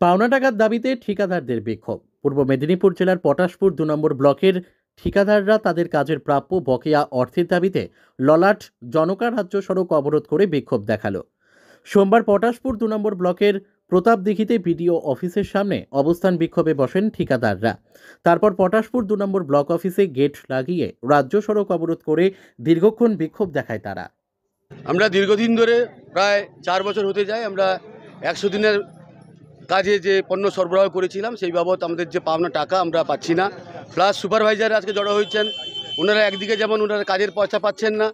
পাওনা টাকার দাবিতে ঠিকাদারদের বিক্ষোভ। পূর্ব মেদিনীপুর জেলার পটাশপুর ২ নম্বর ব্লকের ঠিকাদাররা তাদের কাজের প্রাপ্য বকেয়া অর্থের দাবিতে ললাট জনকা রাজ্য সড়ক অবরোধ করে বিক্ষোভ দেখালো। সোমবার পটাশপুর ২ নম্বর ব্লকের প্রতাপদিঘিতে বিডিও অফিসের সামনে অবস্থান বিক্ষোভে বসেন ঠিকাদাররা। তারপর পটাশপুর ২ নম্বর ব্লক অফিসে গেট লাগিয়ে রাজ্য সড়ক অবরোধ করে দীর্ঘক্ষণ বিক্ষোভ দেখায় তারা। আমরা দীর্ঘদিন ধরে প্রায় 4 বছর হতে যায় আমরা 100 দিনের কাজে যে পণ্য সরবরাহ করেছিলাম সেই বাবদ আমাদের যে পাওনা টাকা আমরা পাচ্ছি না। প্লাস সুপারভাইজার আজকে জড়ো হয়েছেন, ওনারা একদিকে যেমন ওনারা কাজের পয়সা পাচ্ছেন না,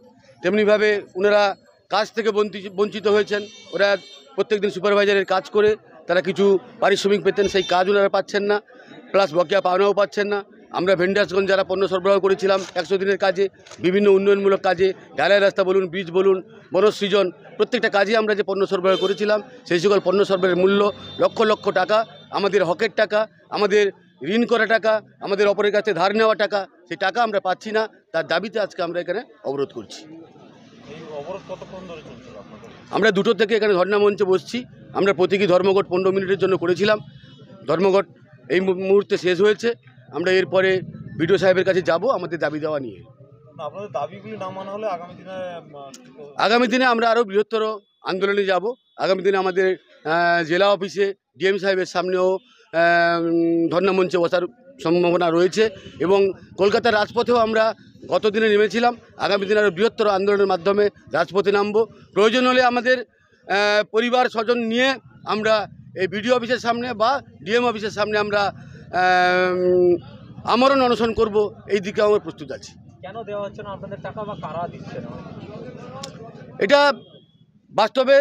তেমনিভাবে ওনারা কাজ থেকে বঞ্চিত হয়েছেন। ওরা প্রত্যেকদিন সুপারভাইজারের কাজ করে তারা কিছু পারিশ্রমিক পেতেন, সেই কাজ ওনারা পাচ্ছেন না, প্লাস বকেয়া পাওনাও পাচ্ছেন না। আমরা ভেন্ডার্সগঞ্জ যারা পণ্য সরবরাহ করেছিলাম 100 দিনের কাজে, বিভিন্ন উন্নয়নমূলক কাজে, ঢালাই রাস্তা বলুন, ব্রিজ বলুন, বনসৃজন, প্রত্যেকটা কাজে আমরা যে পণ্য সরবরাহ করেছিলাম সেই সকল পণ্য সরবরাহের মূল্য লক্ষ লক্ষ টাকা, আমাদের হকের টাকা, আমাদের ঋণ করা টাকা, আমাদের অপরের কাছে ধার নেওয়া টাকা, সেই টাকা আমরা পাচ্ছি না। তার দাবিতে আজকে আমরা এখানে অবরোধ করছি। আমরা 2টো থেকে এখানে ধর্ণা মঞ্চে বসছি। আমরা প্রতীকী ধর্মঘট 15 মিনিটের জন্য করেছিলাম। ধর্মঘট এই মুহূর্তে শেষ হয়েছে। আমরা এরপরে বিডিও সাহেবের কাছে যাব আমাদের দাবি দেওয়া নিয়ে। আপনাদের দাবিগুলি না মানা হলে আগামী দিনে আমরা আরও বৃহত্তর আন্দোলনে যাব। আগামী দিনে আমাদের জেলা অফিসে ডিএম সাহেবের সামনেও ধর্ণা মঞ্চে বসার সম্ভাবনা রয়েছে এবং কলকাতার রাজপথেও আমরা গত দিনে নেমেছিলাম। আগামী দিনে আরও বৃহত্তর আন্দোলনের মাধ্যমে রাজপথে নামব। প্রয়োজন হলে আমাদের পরিবার স্বজন নিয়ে আমরা এই বিডিও অফিসের সামনে বা ডিএম অফিসের সামনে আমরা আমরণ অনশন করব। এই দিকে আমরা প্রস্তুত আছি। কেন দেওয়া হচ্ছে না আপনাদের টাকা বা কারা দিচ্ছে না? এটা বাস্তবে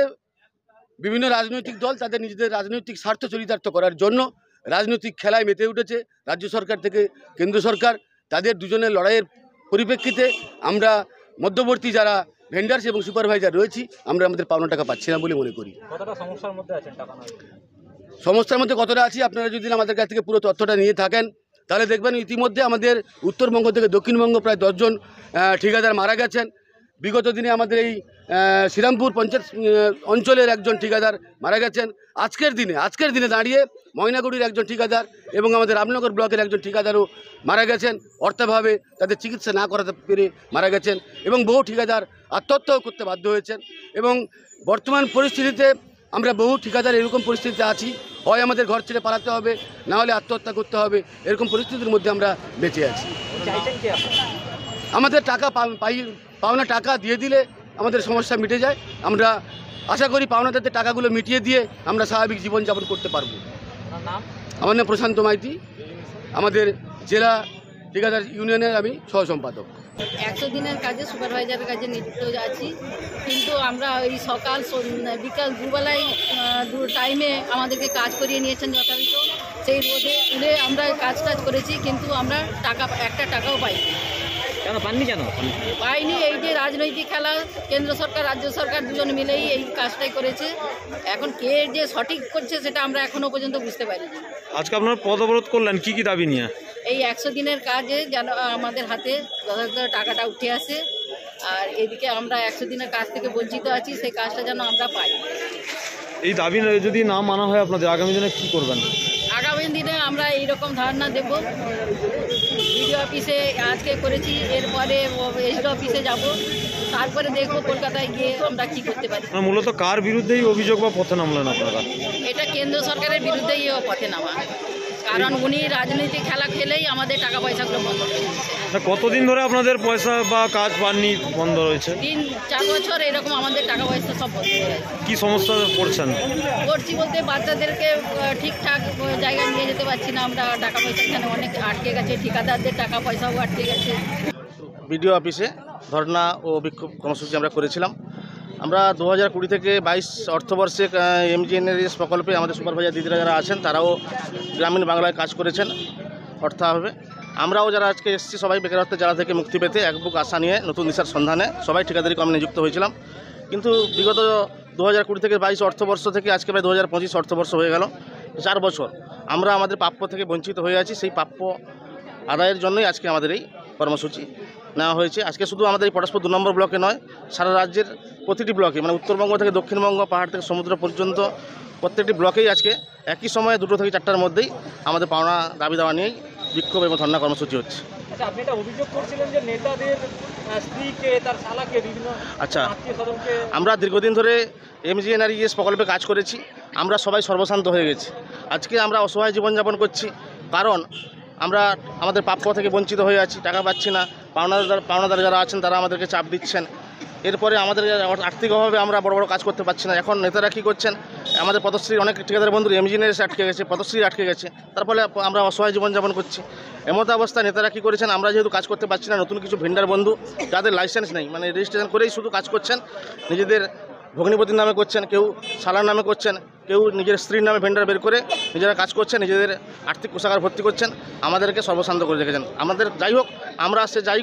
বিভিন্ন রাজনৈতিক দল তাদের নিজেদের রাজনৈতিক স্বার্থ চরিতার্থ করার জন্য রাজনৈতিক খেলায় মেতে উঠেছে। রাজ্য সরকার থেকে কেন্দ্র সরকার, তাদের দুজনের লড়াইয়ের পরিপ্রেক্ষিতে আমরা মধ্যবর্তী যারা ভেন্ডার্স এবং সুপারভাইজার রয়েছি আমরা আমাদের পাওনা টাকা পাচ্ছি না বলে মনে করি। কতটা সমস্যার মধ্যে আছেন টাকা না? সমস্যার মধ্যে কতটা আছি আপনারা যদি আমাদের কাছ থেকে পুরো তথ্যটা নিয়ে থাকেন তাহলে দেখবেন ইতিমধ্যে আমাদের উত্তরবঙ্গ থেকে দক্ষিণবঙ্গ প্রায় 10 জন ঠিকাদার মারা গেছেন। বিগত দিনে আমাদের এই শ্রীরামপুর পঞ্চায়েত অঞ্চলের একজন ঠিকাদার মারা গেছেন। আজকের দিনে দাঁড়িয়ে ময়নাগুড়ির একজন ঠিকাদার এবং আমাদের রামনগর ব্লকের একজন ঠিকাদারও মারা গেছেন। অর্থাভাবে তাদের চিকিৎসা না করাতে পেরে মারা গেছেন এবং বহু ঠিকাদার আত্মহত্যাও করতে বাধ্য হয়েছেন। এবং বর্তমান পরিস্থিতিতে আমরা বহু ঠিকাদার এরকম পরিস্থিতিতে আছি, হয় আমাদের ঘর ছেড়ে পালাতে হবে, না হলে আত্মহত্যা করতে হবে। এরকম পরিস্থিতির মধ্যে আমরা বেঁচে আছি। আমাদের টাকা পাওনা টাকা দিয়ে দিলে আমাদের সমস্যা মিটে যায়। আমরা আশা করি পাওনাদারদের টাকাগুলো মিটিয়ে দিয়ে আমরা স্বাভাবিক জীবনযাপন করতে পারবো। আমার নাম প্রশান্ত মাইতি, আমাদের জেলা ঠিকাদার ইউনিয়নের আমি সহ সম্পাদক। 100 দিনের কাজে সুপারভাইজারের কাজে নিযুক্ত আছি, কিন্তু আমরা ওই সকাল বিকাল দুবেলায় টাইমে আমাদেরকে কাজ করিয়ে নিয়েছেন যথাযথ। সেই রোদে তুলে আমরা কাজ করেছি, কিন্তু আমরা একটা টাকাও পাইনি। কেন পাননি? পাইনি এই যে রাজনৈতিক খেলা, কেন্দ্র সরকার রাজ্য সরকার দুজন মিলেই এই কাজটাই করেছে। এখন কে যে সঠিক করছে সেটা আমরা এখনো পর্যন্ত বুঝতে পারিনি। আজকে আপনারা পদ অবরোধ করলেন, কি কি দাবি নিয়ে? এই 100 দিনের কাজে যেন আমাদের হাতে যথাযথ টাকাটা উঠে আসে, আর এদিকে আমরা 100 দিনের কাজ থেকে বঞ্চিত আছি, সেই কাজটা যেন আমরা পাই। এই দাবি যদি না মানা হয় আপনাদের আগামী দিনে কি করবেন? আগামী দিনে আমরা এইরকম ধারণা দেব। বিডিও অফিসে আজকে করেছি, এরপরে এসডি অফিসে যাব, তারপরে দেখব কলকাতায় গিয়ে আমরা কি করতে পারি। মূলত কার বিরুদ্ধেই অভিযোগ বা পথে নামলেন আপনারা? এটা কেন্দ্র সরকারের বিরুদ্ধেই পথে নামা, কারণ উনি রাজনৈতিক খেলা খেলেই আমাদের টাকা পয়সাগুলো বন্ধ করে দিচ্ছে। কতদিন ধরে আপনাদের পয়সা বা কাজ পাননি বন্ধ রয়েছে? 3-4 বছর এরকম আমাদের টাকা পয়সা সব বন্ধ হয়ে গেছে। কি সমস্যা পড়ছেন? করছি বলতে বাচ্চাদেরকে ঠিকঠাক জায়গায় নিয়ে যেতে পারছি না আমরা, টাকা পয়সা এখানে অনেক আটকে গেছে, ঠিকাদারদের টাকা পয়সাও আটকে গেছে। বিডিও অফিসে ধর্ণা ও বিক্ষোভ কর্মসূচি আমরা করেছিলাম। আমরা 2020 থেকে 22 অর্থবর্ষে MGNREGA প্রকল্পে আমাদের সুপারভাইজার দিদিরা যারা আছেন তারাও গ্রামীণ বাংলায় কাজ করেছেন অর্থাভাবে। আমরাও যারা আজকে এসেছি সবাই বেকারত্বের জ্বালা থেকে মুক্তি পেতে এক বুক আশা নিয়ে নতুন দিশার সন্ধানে সবাই ঠিকাদারি কর্মে নিযুক্ত হয়েছিলাম। কিন্তু বিগত 2020 থেকে 22 অর্থবর্ষ থেকে আজকে প্রায় 2025 অর্থবর্ষ হয়ে গেল, 4 বছর আমরা আমাদের প্রাপ্য থেকে বঞ্চিত হয়ে আছি। সেই প্রাপ্য আদায়ের জন্যই আজকে আমাদের এই কর্মসূচি নেওয়া হয়েছে। আজকে শুধু আমাদের এই পটাশপুর 2 নম্বর ব্লকে নয়, সারা রাজ্যের প্রতিটি ব্লকে, মানে উত্তরবঙ্গ থেকে দক্ষিণবঙ্গ, পাহাড় থেকে সমুদ্র পর্যন্ত প্রত্যেকটি ব্লকেই আজকে একই সময়ে 2টো থেকে 4টার মধ্যেই আমাদের পাওনা দাবি দেওয়া নিয়েই বিক্ষোভ এবং ধর্ণা কর্মসূচি হচ্ছে। আচ্ছা, আপনি এটা অভিযোগ করছিলেন যে নেতাদের স্ত্রীকে, তার শালাকে, বিভিন্ন আচ্ছা, আত্মীয় স্বজনকে। আমরা দীর্ঘদিন ধরে MGNREGS প্রকল্পে কাজ করেছি, আমরা সবাই সর্বশান্ত হয়ে গেছি। আজকে আমরা অসহায় জীবনযাপন করছি, কারণ আমরা আমাদের প্রাপ্য থেকে বঞ্চিত হয়ে আছি, টাকা পাচ্ছি না। পাওনাদার যারা আছেন তারা আমাদেরকে চাপ দিচ্ছেন। এরপরে আমাদের আর্থিক অভাবে আমরা বড় বড় কাজ করতে পারছি না। এখন নেতারা কী করছেন, আমাদের পদশ্রী অনেক ঠিকাদার বন্ধু MGNREGS আটকে গেছে, পদশ্রী আটকে গেছে, তার ফলে আমরা অসহায় জীবনযাপন করছি। এমতো অবস্থায় নেতারা কী করেছেন, আমরা যেহেতু কাজ করতে পারছি না, নতুন কিছু ভেন্ডার বন্ধু যাদের লাইসেন্স নেই, মানে রেজিস্ট্রেশন করেই শুধু কাজ করছেন, নিজেদের ভগ্নিপতির নামে করছেন, কেউ শালার নামে করছেন, কেউ নিজের স্ত্রীর নামে ভেন্ডার বের করে নিজেরা কাজ করছেন, নিজেদের আর্থিক কোষাগার ভর্তি করছেন, আমাদেরকে সর্বশান্ত করে রেখেছেন। আমাদের যাই হোক, আমরা সে যাই